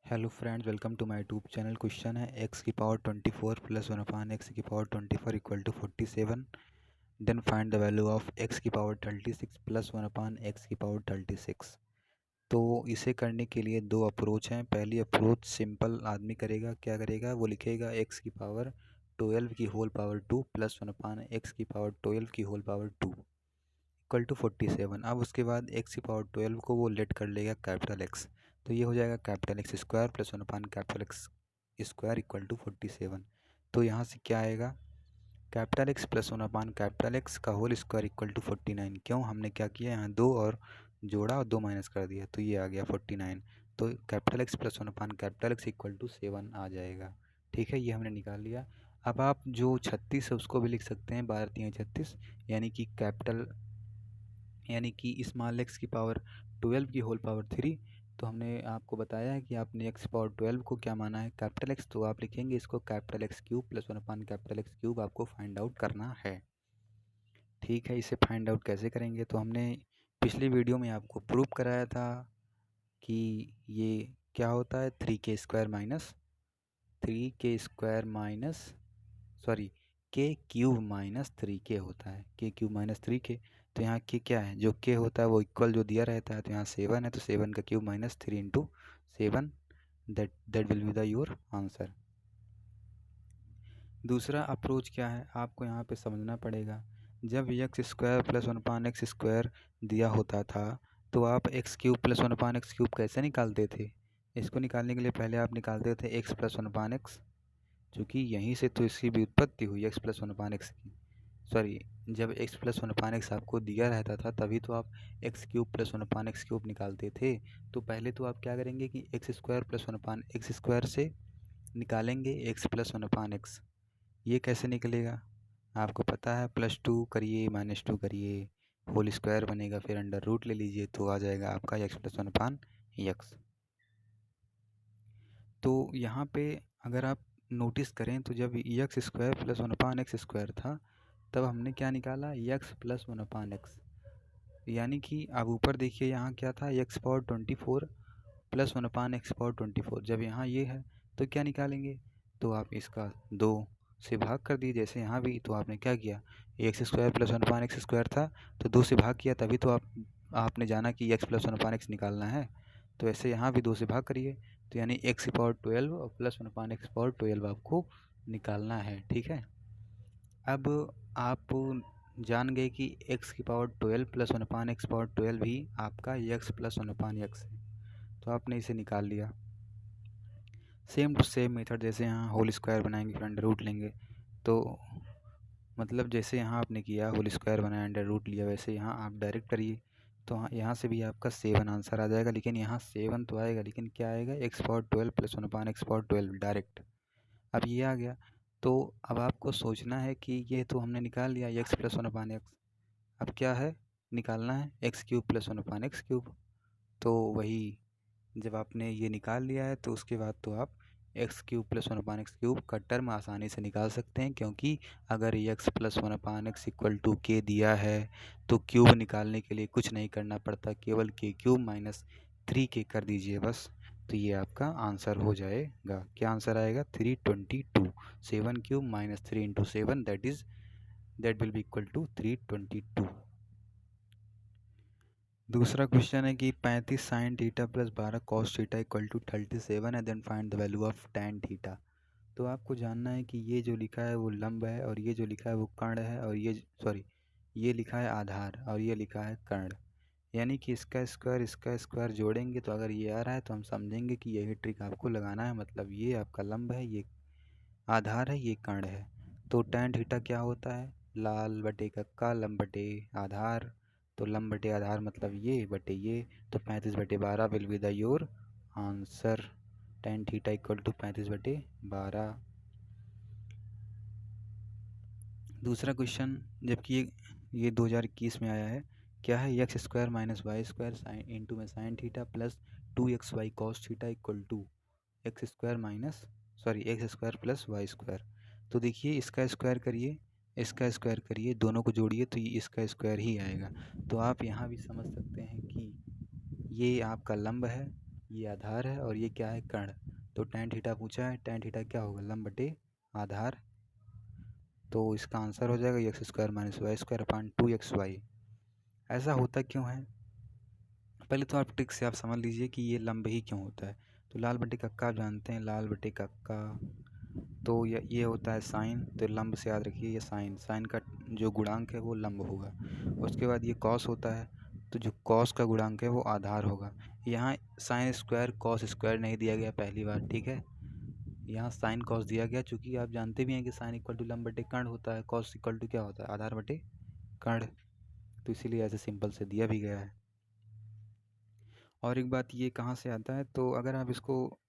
Hello friends, welcome to my YouTube channel. Question है x की power 24 plus 1 upon x की power 24 equal to 47। Then find the value of x की power 36 plus 1 upon x की power 36। तो इसे करने के लिए दो अप्रोच हैं। पहली अप्रोच सिंपल आदमी करेगा, क्या करेगा, वो लिखेगा x की पावर 12 की whole power 2 plus 1 upon x की पावर 12 की होल पावर 2 इक्वल टू 47। अब उसके बाद x की पावर 12 को वो लेट कर लेगा कैपिटल X, तो ये हो जाएगा capital X square plus 1 upon capital X square equal to 47। तो यहाँ से क्या आएगा, capital X plus 1 upon capital X का होल स्क्वायर इक्वल टू 49। क्यों, हमने क्या किया, यहाँ दो और जोड़ा और दो माइनस कर दिया, तो ये आ गया 49। तो capital X plus 1 upon capital X equal to 7 आ जाएगा। ठीक है, ये हमने निकाल लिया। अब आप जो 36 है उसको भी लिख सकते हैं, 12 3 36, यानी कि स्मॉल एक्स की पावर 12 की होल पावर 3। तो हमने आपको बताया है कि आपने एक्स पावर 12 को क्या माना है, कैपिटल एक्स, तो आप लिखेंगे इसको capital x cube plus 1 upon capital x cube आपको फाइंड आउट करना है। ठीक है, इसे फाइंड आउट कैसे करेंगे, तो हमने पिछली वीडियो में आपको प्रूव कराया था कि ये क्या होता है, 3 क्यूब माइनस 3k होता है, k क्यूब माइनस 3k। तो यहाँ k क्या है, जो k होता है वो इक्वल जो दिया रहता है, तो यहाँ 7 है, तो 7 का cube minus 3 into 7, that will be the your answer. दूसरा अप्रोच क्या है, आपको यहाँ पे समझना पड़ेगा। जब x square plus 1 upon x square दिया होता था, तो आप x cube plus 1 upon x cube कैसे निकालते थे। इसको निकालने के लिए पहले आप निकालते थे एक्स प्लस 1 अपान एक्स, क्योंकि यहीं से तो इसकी भी उत्पत्ति हुई एक्स प्लस 1 अपान एक्स की। सॉरी, जब एक्स प्लस 1 अपान एक्स आपको दिया रहता था तभी तो आप x cube plus 1 upon x cube निकालते थे। तो पहले तो आप क्या करेंगे कि x square plus 1 upon x square से निकालेंगे एक्स प्लस 1 अपान एक्स। ये कैसे निकलेगा, आपको पता है, +2 करिए -2 करिए, होल स्क्वायर बनेगा, फिर अंडर रूट ले लीजिए, तो आ जाएगा आपका एक्स प्लस 1 अपान एक्स। तो यहाँ पे अगर आप नोटिस करें तो जब x square plus 1 upon x square था, तब हमने क्या निकाला, एक्स प्लस 1 अपान एक्स। यानी कि अब ऊपर देखिए, यहाँ क्या था, x power 24 plus 1 upon x power 24। जब यहाँ ये है तो क्या निकालेंगे, तो आप इसका 2 से भाग कर दिए, जैसे यहाँ भी। तो आपने क्या किया, x square plus 1 upon x square था, तो 2 से भाग किया, तभी तो आपने जाना कि एक्स प्लस 1 अपान एक्स निकालना है। तो ऐसे यहाँ भी 2 से भाग करिए, तो यानी एक्स की पावर 12 और प्लस 1 अपान एक्स पावर 12 आपको निकालना है। ठीक है, अब आप जान गए कि x की power 12 plus 1 upon x power 12 भी आपका x प्लस 1 अपान एक्स है, तो आपने इसे निकाल लिया। सेम टू सेम मेथड, जैसे यहाँ होल स्क्वायर बनाएंगे फिर अंडर रूट लेंगे, तो मतलब जैसे यहाँ आपने किया होल स्क्वायर बनाया अंडर रूट लिया, वैसे यहाँ आप डायरेक्ट करिए। तो यहाँ से भी आपका 7 आंसर आ जाएगा, लेकिन यहाँ 7 तो आएगा, लेकिन क्या आएगा, x power 12 plus 1 upon x power 12 direct. अब ये आ गया, तो अब आपको सोचना है कि ये तो हमने निकाल लिया एक्स प्लस 1 अपान एक्स, अब क्या है, निकालना है x cube plus 1 upon x cube. तो वही, जब आपने ये निकाल लिया है तो उसके बाद तो आप x cube plus 1 upon x cube का टर्म आसानी से निकाल सकते हैं, क्योंकि अगर x plus 1 upon x equal to k दिया है तो क्यूब निकालने के लिए कुछ नहीं करना पड़ता, केवल के क्यूब माइनस 3k कर दीजिए बस, तो ये आपका आंसर हो जाएगा। क्या आंसर आएगा, 322। 7 cube minus 3 into 7, that will be equal to 322। दूसरा क्वेश्चन है कि 35 sine theta plus 12 cos theta equal to 37 है, then find the value of tan theta. तो आपको जानना है कि ये जो लिखा है वो लंब है, और ये जो लिखा है वो कर्ण है, और ये लिखा है आधार, और ये लिखा है कर्ण। यानी कि इसका स्क्वायर जोड़ेंगे तो अगर ये आ रहा है तो हम समझेंगे कि यही ट्रिक आपको लगाना है, मतलब ये आपका लंब है, ये आधार है, ये कर्ण है। तो टैन थीटा क्या होता है, लाल बटे कक्का लंब बटे आधार, तो लंब बटे आधार मतलब ये बटे ये, तो 35/12 will be the your answer. Tan theta equal to 35/12। दूसरा क्वेश्चन, जबकि ये 2021 में आया है, क्या है, x square minus y square sine into में sine theta plus 2xy cos theta equal to x square plus y square. तो देखिए, इसका स्क्वायर करिए, दोनों को जोड़िए, तो ये इसका स्क्वायर ही आएगा। तो आप यहाँ भी समझ सकते हैं कि ये आपका लंब है, ये आधार है और ये क्या है, कर्ण। तो tan थीटा पूछा है, tan थीटा क्या होगा, लंब बटे आधार। तो इसका आंसर हो जाएगा x square minus y square upon 2xy। ऐसा होता क्यों है, पहले तो आप ट्रिक से आप समझ लीजिए कि ये लंब ही क्यों होता है। तो लाल बटे कक्का आप जानते हैं, लाल बटे कक्का, तो ये होता है साइन। तो लंब से याद रखिए ये साइन, साइन का जो गुणांक है वो लंब होगा। उसके बाद ये कॉस होता है, तो जो कॉस का गुणांक है वो आधार होगा। यहाँ साइन स्क्वायर कॉस स्क्वायर नहीं दिया गया पहली बार, ठीक है। यहाँ साइन कॉस दिया गया, चूँकि आप जानते भी हैं कि साइन इक्वल टू लंब बटे कर्ण होता है, कॉस इक्वल टू क्या होता है, आधार बटे कर्ण। तो इसीलिए ऐसे सिंपल से दिया भी गया है। और एक बात ये कहाँ से आता है, तो अगर आप इसको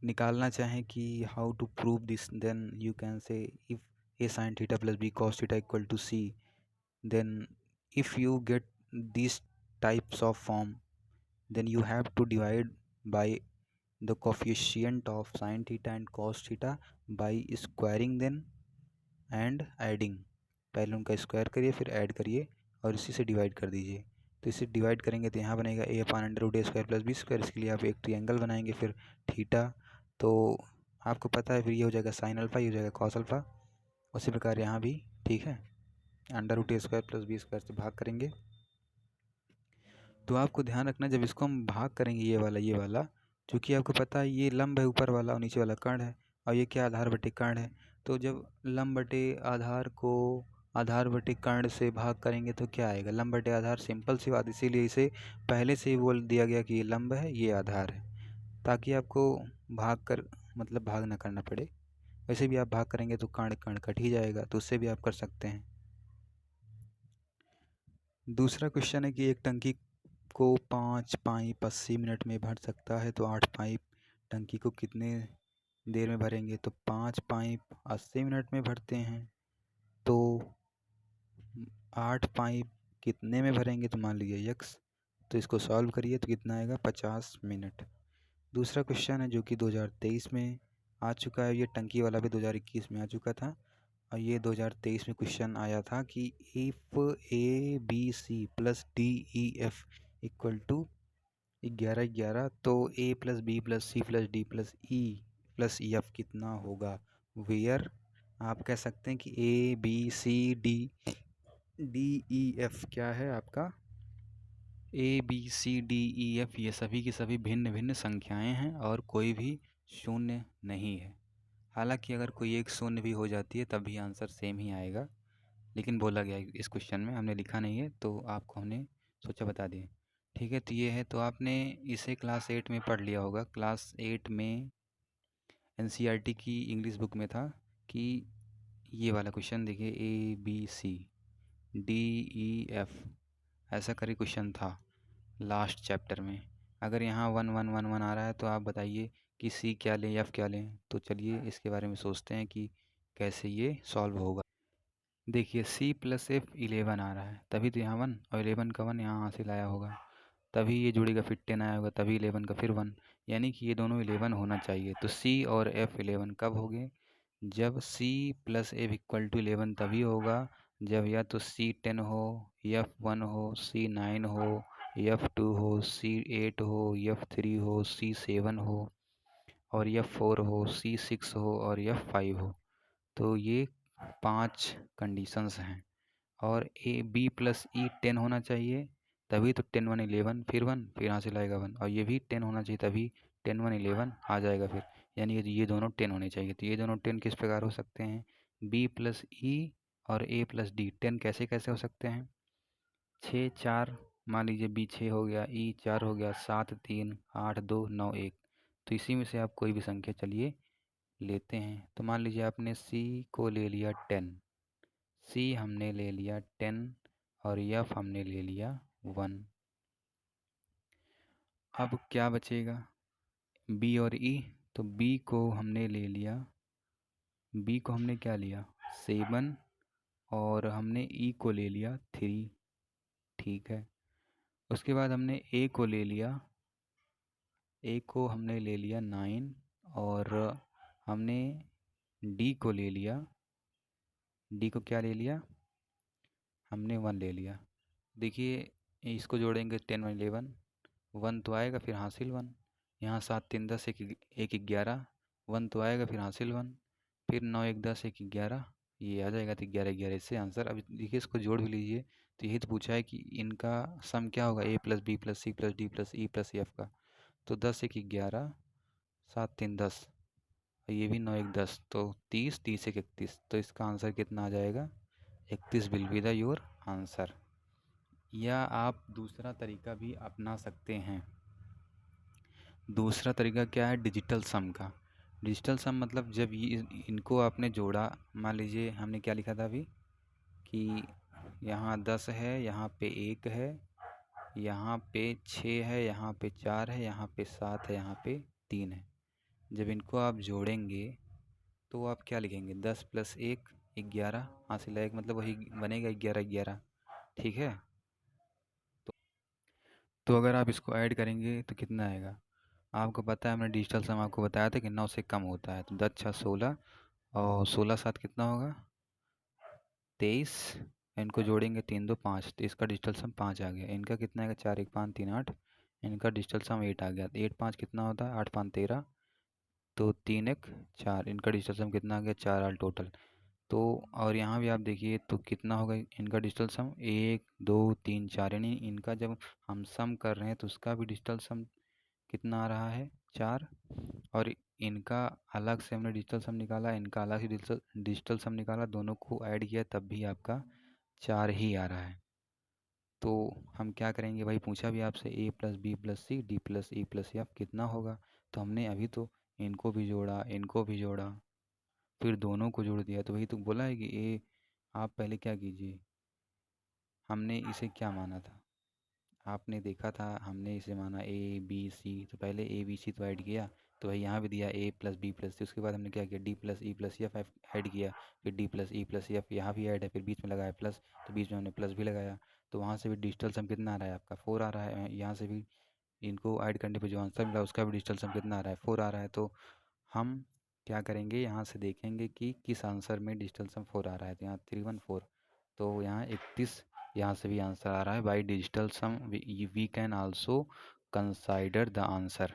निकालना चाहें कि how to prove this, then you can say if a sine theta plus b cos theta equal to c, then if you get these types of form, then you have to divide by the coefficient of sin theta and cos theta by squaring them and adding। पहले उनका square करिए फिर add करिए और इसी से divide कर दीजिए। तो इसे डिवाइड करेंगे तो यहाँ बनेगा a upon under root a square plus b square. इसके लिए आप एक ट्रायंगल बनाएंगे फिर थीटा, तो आपको पता है फिर ये हो जाएगा साइन अल्फ़ा, ये हो जाएगा कॉस अल्फ़ा। उसी प्रकार यहाँ भी, ठीक है, under root a square plus b square से भाग करेंगे। तो आपको ध्यान रखना जब इसको हम भाग करेंगे ये वाला, क्योंकि आपको पता है ये लंब है ऊपर वाला और नीचे वाला कर्ण है, और ये क्या आधार बटे कर्ण है। तो जब लंब बटे आधार को आधार बटे कर्ण से भाग करेंगे तो क्या आएगा, लंब बटे आधार। सिंपल सी बात, इसीलिए इसे पहले से ही बोल दिया गया कि ये लंब है ये आधार है, ताकि आपको भाग कर मतलब भाग ना करना पड़े। वैसे भी आप भाग करेंगे तो कर्ण कर्ण कट ही जाएगा, तो उससे भी आप कर सकते हैं। दूसरा क्वेश्चन है कि एक टंकी को 5 पाइप 80 मिनट में भर सकता है, तो 8 पाइप टंकी को कितने देर में भरेंगे। तो 5 पाइप 80 मिनट में भरते हैं, तो 8 पाइप कितने में भरेंगे, तो मान लीजिए यक्स। तो इसको सॉल्व करिए तो कितना आएगा, 50 मिनट। दूसरा क्वेश्चन है जो कि 2023 में आ चुका है, ये टंकी वाला भी 2021 में आ चुका था, और ये 2023 में क्वेश्चन आया था कि if A B C plus D E F equal to 11 तो A plus B plus C plus D plus E plus F कितना होगा। वेयर आप कह सकते हैं कि A B C D D E F क्या है आपका, A B C D E F ये सभी की सभी भिन्न भिन्न संख्याएं हैं और कोई भी शून्य नहीं है। हालांकि अगर कोई एक शून्य भी हो जाती है तब भी आंसर सेम ही आएगा, लेकिन बोला गया है इस क्वेश्चन में, हमने लिखा नहीं है तो आपको हमने सोचा बता दिए। ठीक है, तो ये है, तो आपने इसे क्लास 8 में पढ़ लिया होगा। क्लास 8 में एनसीईआरटी की इंग्लिश बुक में था कि ये वाला क्वेश्चन देखिए, A B C D E F ऐसा करके क्वेश्चन था लास्ट चैप्टर में। अगर यहाँ 1 1 1 1 आ रहा है तो आप बताइए कि सी क्या लें एफ क्या लें। तो चलिए इसके बारे में सोचते हैं कि कैसे ये सॉल्व होगा। देखिए सी प्लस एफ 11 आ रहा है, तभी तो यहाँ 1 और 11 का 1 यहाँ से लाया होगा, तभी ये जुड़ेगा, फिर 10 आया होगा, तभी 11 का फिर 1, यानी कि ये दोनों 11 होना चाहिए। तो सी और एफ 11 कब हो गए, जब C plus F equal to 11 तभी होगा जब या तो सी 10 हो, एफ 1 हो, सी 9 हो, एफ 2 हो, सी 8 हो, एफ 3 हो, सी 7 हो और एफ 4 हो, सी 6 हो और एफ 5 हो। तो ये 5 कंडीशंस हैं। और ए बी प्लस ई 10 होना चाहिए, तभी तो 10 1 11 फिर 1 फिर यहाँ से लाएगा 1, और ये भी 10 होना चाहिए तभी 10 1 11 आ जाएगा फिर, यानी ये दोनों 10 होने चाहिए। तो ये दोनों 10 किस प्रकार हो सकते हैं, बी प्लस ई और ए प्लस डी 10 कैसे कैसे हो सकते हैं, 6 4, मान लीजिए बी 6 हो गया, ई 4 हो गया, 7 3 8 2 9 1। तो इसी में से आप कोई भी संख्या चलिए लेते हैं। तो मान लीजिए आपने सी को ले लिया 10, सी हमने ले लिया 10 और एफ हमने ले लिया 1। अब क्या बचेगा, बी और ई। तो बी को हमने ले लिया, बी को हमने क्या लिया 7 और हमने ई को ले लिया 3, ठीक है। उसके बाद हमने ए को ले लिया, ए को हमने ले लिया 9 और हमने डी को ले लिया, डी को क्या ले लिया, हमने 1 ले लिया। देखिए इसको जोड़ेंगे 10 1 11, 1 तो आएगा फिर हासिल 1, यहाँ 7 3 10 एक 11 1 तो आएगा, फिर हासिल 1, फिर 9 1 10 एक 11, ये आ जाएगा तो 11 11 इससे आंसर। अब देखिए इसको जोड़ भी लीजिए, तो यही तो पूछा है कि इनका सम क्या होगा, A plus B plus C plus D plus E plus F का। तो 10 एक 11, 7 3 10, ये भी 9 1 10, तो 30 30 एक 31, तो इसका आंसर कितना आ जाएगा, 31 will be the your answer. या आप दूसरा तरीका भी अपना सकते हैं। दूसरा तरीका क्या है, डिजिटल सम का। डिजिटल सम मतलब जब ये इनको आपने जोड़ा, मान लीजिए हमने क्या लिखा था अभी कि यहाँ 10 है, यहाँ पे 1 है, यहाँ पे 6 है, यहाँ पे 4 है, यहाँ पे 7 है, यहाँ पे 3 है। जब इनको आप जोड़ेंगे तो आप क्या लिखेंगे, 10 प्लस 1 11 हासिल है, एक मतलब वही बनेगा 11 11, ठीक है। तो अगर आप इसको ऐड करेंगे तो कितना आएगा, आपको पता है, हमने डिजिटल सम आपको बताया था कि 9 से कम होता है। तो 10 6 16, और 16 7 कितना होगा, 23, इनको जोड़ेंगे 3 2 5, तो इसका डिजिटल सम 5 आ गया। इनका कितना आएगा, 4 1 5 3 8, इनका डिजिटल सम 8 आ गया। 8 5 कितना होता है, 8 5 13, तो 3 1 4, इनका डिजिटल सम कितना आ गया, 4 आल टोटल। तो और यहाँ भी आप देखिए तो कितना होगा इनका डिजिटल सम, 1 2 3 4, यानी इनका जब हम सम कर रहे हैं तो उसका भी डिजिटल सम कितना आ रहा है, 4। और इनका अलग से हमने डिजिटल सम निकाला, इनका अलग से डिजिटल सम निकाला, दोनों को ऐड किया तब भी आपका 4 ही आ रहा है। तो हम क्या करेंगे भाई, पूछा भी आपसे A plus B plus C D plus E plus F कितना होगा, तो हमने अभी तो इनको भी जोड़ा, इनको भी जोड़ा, फिर दोनों को जोड़ दिया, तो वही तो बोला है कि ए, आप पहले क्या कीजिए, हमने इसे क्या माना था, आपने देखा था हमने इसे माना ए बी सी, तो पहले ए बी सी तो ऐड किया, तो भाई यहाँ भी दिया ए प्लस बी प्लस सी, उसके बाद हमने क्या किया, D plus E plus F add किया, फिर D plus E plus F यहाँ भी ऐड है, फिर बीच में लगाया प्लस, तो बीच में हमने प्लस भी लगाया, तो वहाँ से भी डिजिटल सम कितना आ रहा है आपका, 4 आ रहा है। यहाँ से भी इनको ऐड करने पर जो आंसर मिला उसका भी डिजिटल सम कितना आ रहा है, 4 आ रहा है। तो हम क्या करेंगे, यहाँ से देखेंगे कि किस आंसर में डिजिटल सम 4 आ रहा है, तो यहाँ 314, तो यहाँ 31, यहाँ से भी आंसर आ रहा है। By digital sum we can also consider the answer.